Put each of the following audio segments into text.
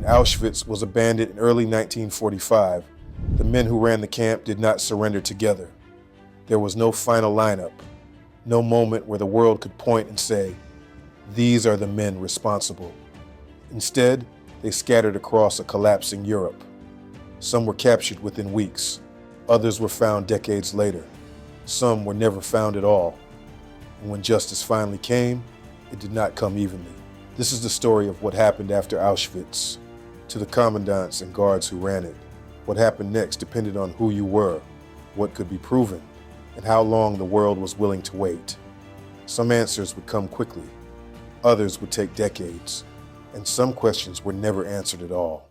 Auschwitz was abandoned in early 1945, the men who ran the camp did not surrender together. There was no final lineup, no moment where the world could point and say, "These are the men responsible." Instead, they scattered across a collapsing Europe. Some were captured within weeks. Others were found decades later. Some were never found at all. And when justice finally came, it did not come evenly. This is the story of what happened after Auschwitz. To the commandants and guards who ran it, what happened next depended on who you were, what could be proven, and how long the world was willing to wait. Some answers would come quickly, others would take decades, and some questions were never answered at all.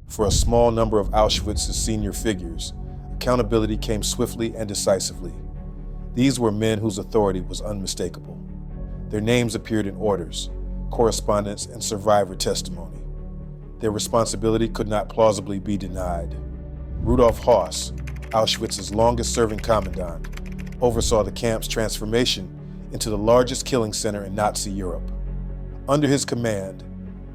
For a small number of Auschwitz's senior figures, accountability came swiftly and decisively. These were men whose authority was unmistakable. Their names appeared in orders, correspondence, and survivor testimony. Their responsibility could not plausibly be denied. Rudolf Höss, Auschwitz's longest-serving commandant, oversaw the camp's transformation into the largest killing center in Nazi Europe. Under his command,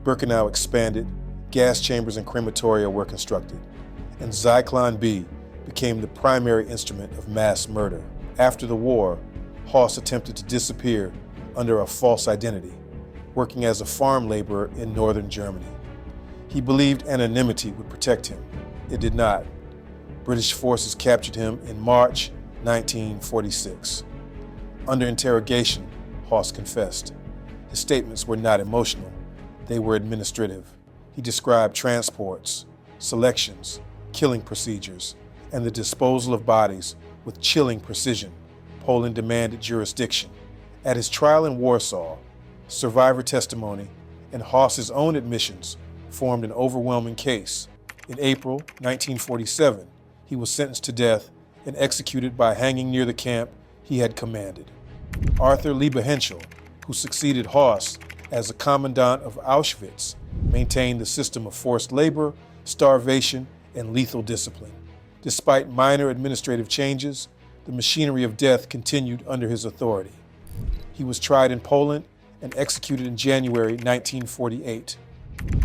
Birkenau expanded, gas chambers and crematoria were constructed, and Zyklon B became the primary instrument of mass murder. After the war, Höss attempted to disappear under a false identity, working as a farm laborer in northern Germany. He believed anonymity would protect him. It did not. British forces captured him in March 1946. Under interrogation, Höss confessed. His statements were not emotional, they were administrative. He described transports, selections, killing procedures, and the disposal of bodies with chilling precision. Poland demanded jurisdiction. At his trial in Warsaw, survivor testimony and Höss's own admissions formed an overwhelming case. In April 1947, he was sentenced to death and executed by hanging near the camp he had commanded. Arthur Liebehenschel, who succeeded Höss as a commandant of Auschwitz, maintained the system of forced labor, starvation, and lethal discipline. Despite minor administrative changes, the machinery of death continued under his authority. He was tried in Poland and executed in January 1948.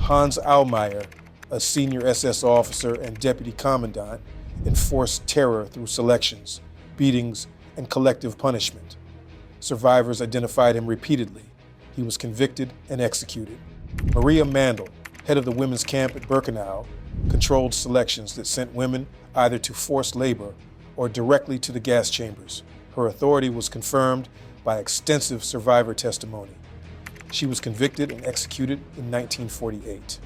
Hans Ahlmeyer, a senior SS officer and deputy commandant, enforced terror through selections, beatings, and collective punishment. Survivors identified him repeatedly. He was convicted and executed. Maria Mandel, head of the women's camp at Birkenau, controlled selections that sent women either to forced labor or directly to the gas chambers. Her authority was confirmed by extensive survivor testimony. She was convicted and executed in 1948.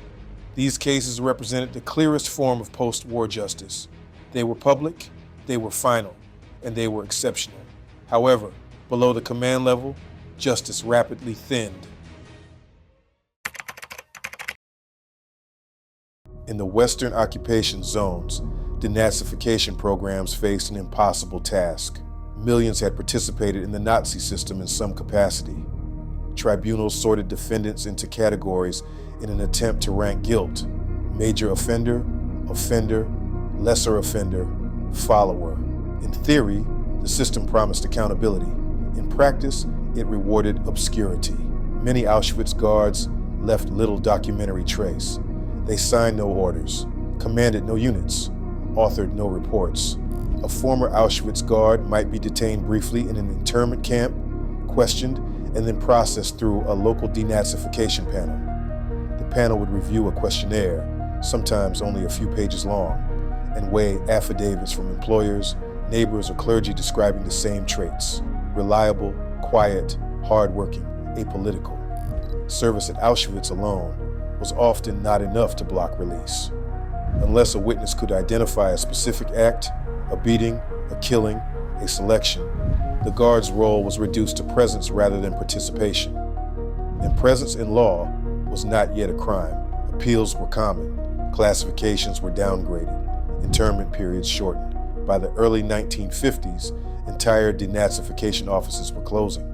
These cases represented the clearest form of post-war justice. They were public, they were final, and they were exceptional. However, below the command level, justice rapidly thinned. In the Western occupation zones, denazification programs faced an impossible task. Millions had participated in the Nazi system in some capacity. Tribunals sorted defendants into categories in an attempt to rank guilt: major offender, offender, lesser offender, follower. In theory, the system promised accountability. In practice, it rewarded obscurity. Many Auschwitz guards left little documentary trace. They signed no orders, commanded no units, authored no reports. A former Auschwitz guard might be detained briefly in an internment camp, questioned, and then processed through a local denazification panel. The panel would review a questionnaire, sometimes only a few pages long, and weigh affidavits from employers, neighbors, or clergy describing the same traits: reliable, quiet, hardworking, apolitical. Service at Auschwitz alone was often not enough to block release. Unless a witness could identify a specific act, a beating, a killing, a selection, the guard's role was reduced to presence rather than participation. And presence in law was not yet a crime. Appeals were common, classifications were downgraded, internment periods shortened. By the early 1950s, entire denazification offices were closing.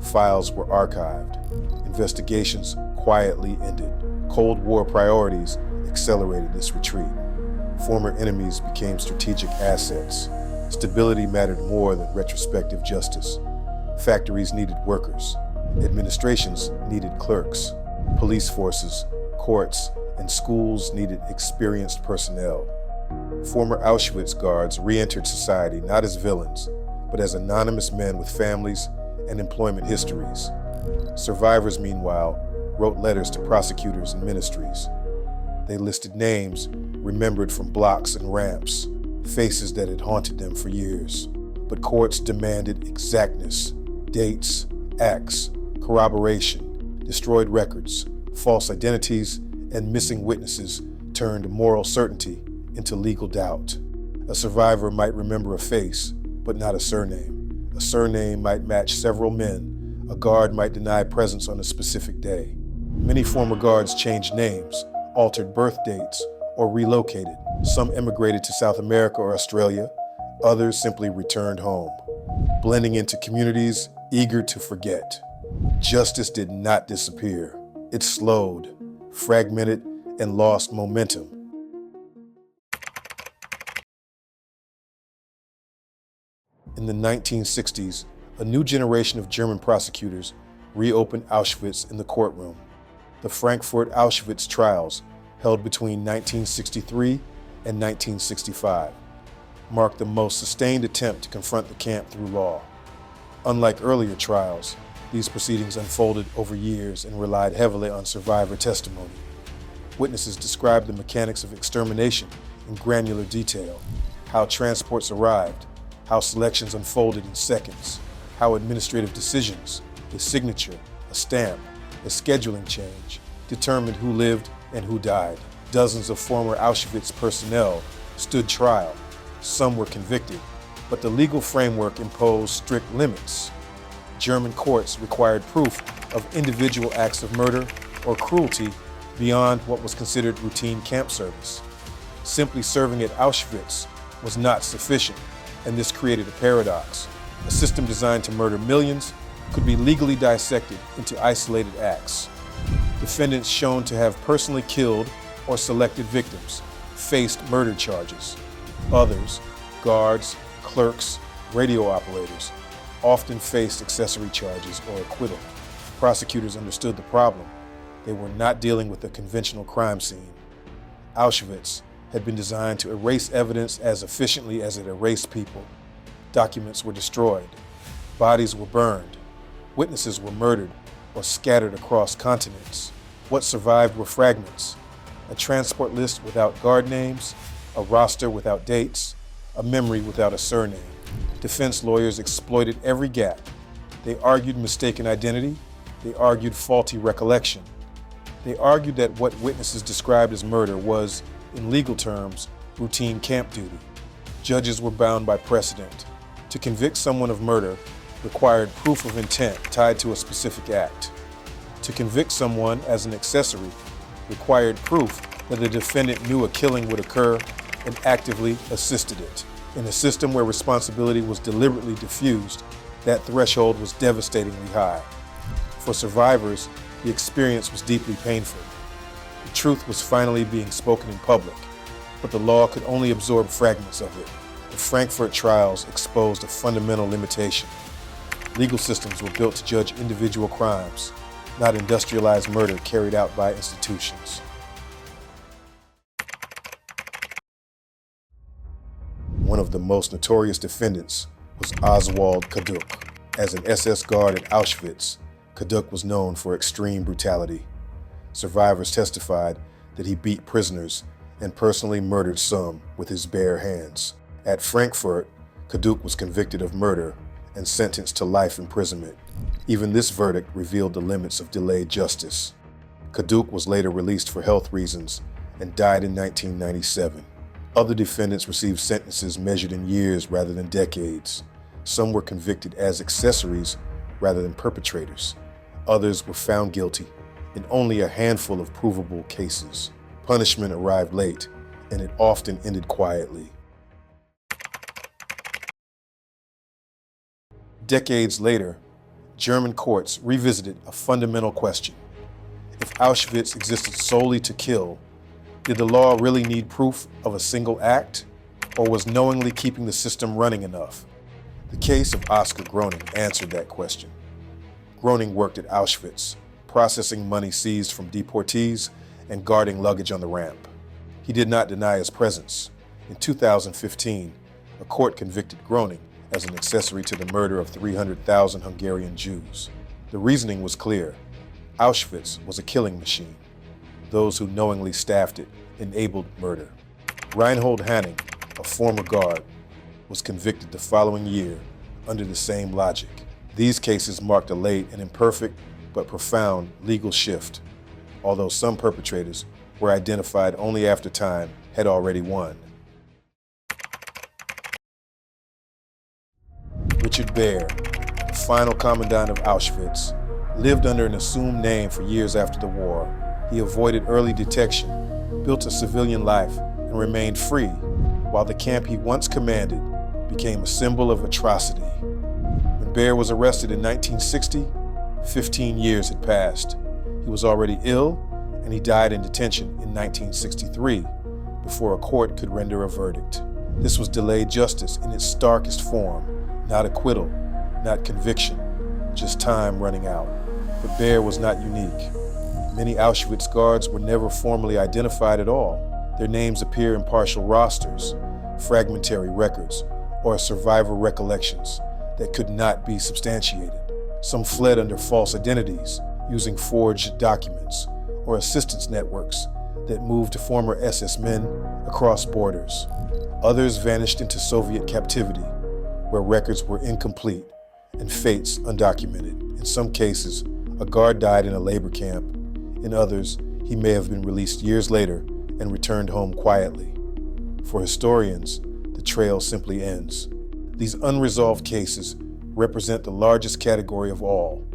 Files were archived. Investigations quietly ended. Cold War priorities accelerated this retreat. Former enemies became strategic assets. Stability mattered more than retrospective justice. Factories needed workers. Administrations needed clerks. Police forces, courts, and schools needed experienced personnel. Former Auschwitz guards re-entered society not as villains, but as anonymous men with families and employment histories. Survivors, meanwhile, wrote letters to prosecutors and ministries. They listed names remembered from blocks and ramps, faces that had haunted them for years. But courts demanded exactness, dates, acts, corroboration, destroyed records, false identities, and missing witnesses turned moral certainty into legal doubt. A survivor might remember a face, but not a surname. A surname might match several men. A guard might deny presence on a specific day. Many former guards changed names, altered birth dates, or relocated. Some emigrated to South America or Australia. Others simply returned home, blending into communities eager to forget. Justice did not disappear. It slowed, fragmented, and lost momentum. In the 1960s, a new generation of German prosecutors reopened Auschwitz in the courtroom. The Frankfurt Auschwitz trials, held between 1963 and 1965, marked the most sustained attempt to confront the camp through law. Unlike earlier trials, these proceedings unfolded over years and relied heavily on survivor testimony. Witnesses described the mechanics of extermination in granular detail, how transports arrived, how selections unfolded in seconds, how administrative decisions, a signature, a stamp, a scheduling change, determined who lived and who died. Dozens of former Auschwitz personnel stood trial. Some were convicted, but the legal framework imposed strict limits. German courts required proof of individual acts of murder or cruelty beyond what was considered routine camp service. Simply serving at Auschwitz was not sufficient, and this created a paradox. A system designed to murder millions could be legally dissected into isolated acts. Defendants shown to have personally killed or selected victims faced murder charges. Others, guards, clerks, radio operators, often faced accessory charges or acquittal. Prosecutors understood the problem. They were not dealing with a conventional crime scene. Auschwitz had been designed to erase evidence as efficiently as it erased people. Documents were destroyed. Bodies were burned. Witnesses were murdered or scattered across continents. What survived were fragments: a transport list without guard names, a roster without dates, a memory without a surname. Defense lawyers exploited every gap. They argued mistaken identity. They argued faulty recollection. They argued that what witnesses described as murder was, in legal terms, routine camp duty. Judges were bound by precedent. To convict someone of murder required proof of intent tied to a specific act. To convict someone as an accessory required proof that the defendant knew a killing would occur and actively assisted it. In a system where responsibility was deliberately diffused, that threshold was devastatingly high. For survivors, the experience was deeply painful. The truth was finally being spoken in public, but the law could only absorb fragments of it. The Frankfurt trials exposed a fundamental limitation. Legal systems were built to judge individual crimes, not industrialized murder carried out by institutions. One of the most notorious defendants was Oswald Kaduk. As an SS guard at Auschwitz, Kaduk was known for extreme brutality. Survivors testified that he beat prisoners and personally murdered some with his bare hands. At Frankfurt, Kaduk was convicted of murder and sentenced to life imprisonment. Even this verdict revealed the limits of delayed justice. Kaduk was later released for health reasons and died in 1997. Other defendants received sentences measured in years rather than decades. Some were convicted as accessories rather than perpetrators. Others were found guilty in only a handful of provable cases. Punishment arrived late, and it often ended quietly. Decades later, German courts revisited a fundamental question. If Auschwitz existed solely to kill, did the law really need proof of a single act, or was knowingly keeping the system running enough? The case of Oscar Groening answered that question. Groening worked at Auschwitz, processing money seized from deportees and guarding luggage on the ramp. He did not deny his presence. In 2015, a court convicted Groening as an accessory to the murder of 300,000 Hungarian Jews. The reasoning was clear. Auschwitz was a killing machine. Those who knowingly staffed it enabled murder. Reinhold Hanning, a former guard, was convicted the following year under the same logic. These cases marked a late and imperfect but profound legal shift, although some perpetrators were identified only after time had already won. Richard Baer, the final commandant of Auschwitz, lived under an assumed name for years after the war. He avoided early detection, built a civilian life, and remained free, while the camp he once commanded became a symbol of atrocity. When Baer was arrested in 1960, 15 years had passed. He was already ill, and he died in detention in 1963, before a court could render a verdict. This was delayed justice in its starkest form, not acquittal, not conviction, just time running out. But Baer was not unique. Many Auschwitz guards were never formally identified at all. Their names appear in partial rosters, fragmentary records, or survivor recollections that could not be substantiated. Some fled under false identities, using forged documents, or assistance networks that moved former SS men across borders. Others vanished into Soviet captivity, where records were incomplete and fates undocumented. In some cases, a guard died in a labor camp. In others, he may have been released years later and returned home quietly. For historians, the trail simply ends. These unresolved cases represent the largest category of all.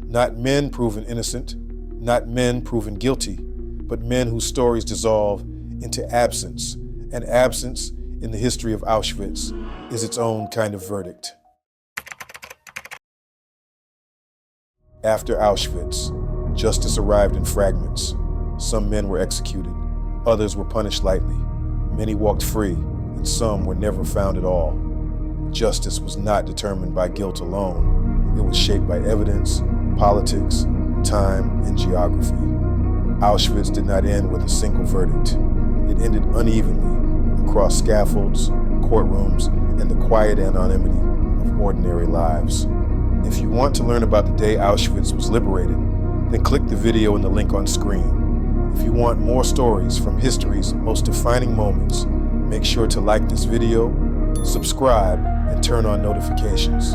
Not men proven innocent, not men proven guilty, but men whose stories dissolve into absence. And absence in the history of Auschwitz is its own kind of verdict. After Auschwitz, justice arrived in fragments. Some men were executed, others were punished lightly. Many walked free, and some were never found at all. Justice was not determined by guilt alone. It was shaped by evidence, politics, time, and geography. Auschwitz did not end with a single verdict. It ended unevenly across scaffolds, courtrooms, and the quiet anonymity of ordinary lives. If you want to learn about the day Auschwitz was liberated, then click the video in the link on screen. If you want more stories from history's most defining moments, make sure to like this video, subscribe, and turn on notifications.